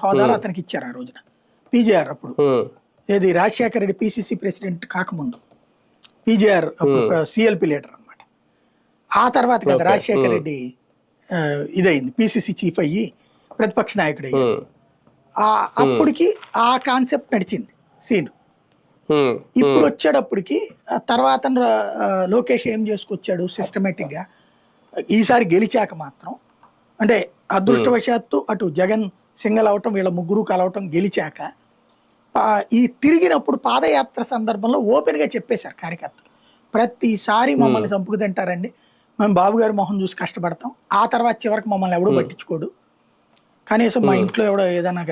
హోదాలో అతనికి ఇచ్చారు ఆ రోజున. పీజేఆర్ అప్పుడు. ఏది రాజశేఖర రెడ్డి పీసీసీ ప్రెసిడెంట్ కాకముందు. పీజేఆర్ అప్పుడు సీఎల్పీ లీడర్ అనమాట. ఆ తర్వాత కదా రాజశేఖర రెడ్డి ఇదయింది, పీసీసీ చీఫ్ అయ్యి ప్రతిపక్ష నాయకుడు అయ్యాడు. అప్పటికి ఆ కాన్సెప్ట్ నడిచింది సీన్. ఇప్పుడు వచ్చేటప్పటికి తర్వాత లోకేష్ ఏం చేసుకొచ్చాడు సిస్టమేటిక్ గా, ఈసారి గెలిచాక మాత్రం అంటే అదృష్టవశాత్తు అటు జగన్ సింగల్ అవటం, వీళ్ళ ముగ్గురు కలవటం, గెలిచాక ఈ తిరిగినప్పుడు పాదయాత్ర సందర్భంలో ఓపెన్ గా చెప్పేశారు కార్యకర్తలు, ప్రతిసారి మమ్మల్ని చంపుకు తింటారండి, మేము బాబు గారి మొహం చూసి కష్టపడతాం, ఆ తర్వాత చివరికి మమ్మల్ని ఎవడూ పట్టించుకోడు, కనీసం మా ఇంట్లో ఎవడో ఏదైనా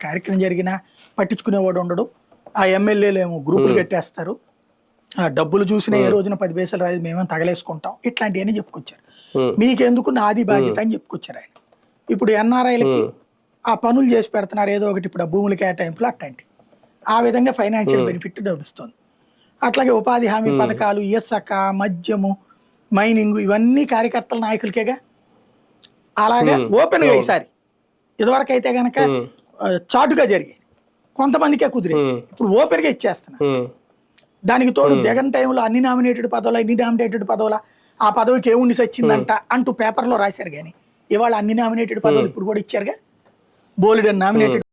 కార్యక్రమం జరిగినా పట్టించుకునేవాడు ఉండడు, ఆ ఎమ్మెల్యేలు ఏమో గ్రూపులు కట్టేస్తారు, డబ్బులు చూసినా ఏ రోజున 10 పైసలు రాదు, మేమేం తగలేసుకుంటాం, ఇట్లాంటివన్నీ చెప్పుకొచ్చారు. మీకెందుకు నాది బాధ్యత అని చెప్పుకొచ్చారు ఆయన. ఇప్పుడు ఎన్ఆర్ఐలకి ఆ పనులు చేసి పెడుతున్నారు ఏదో ఒకటి, ఇప్పుడు ఆ భూముల కేటాయింపులు అట్లాంటి, ఆ విధంగా ఫైనాన్షియల్ బెనిఫిట్ లభిస్తుంది. అట్లాగే ఉపాధి హామీ పథకాలు, ఇసుక, మద్యము, మైనింగ్, ఇవన్నీ కార్యకర్తల నాయకులకేగా. అలాగే ఓపెన్గా ఈసారి, ఇదివరకు అయితే కనుక చాటుగా జరిగేది, కొంతమందికే కుదిరేది, ఇప్పుడు ఓపెన్గా ఇచ్చేస్తున్నారు. దానికి తోడు జగన్ టైంలో అన్ని నామినేటెడ్ పదవుల ఆ పదవికి ఏముండి సచ్చిందంట అంటూ పేపర్లో రాశారు. కానీ ఇవాళ అన్ని నామినేటెడ్ పదవులు ఇప్పుడు కూడా ఇచ్చారుగా, బోలెడన్ని నామినేటెడ్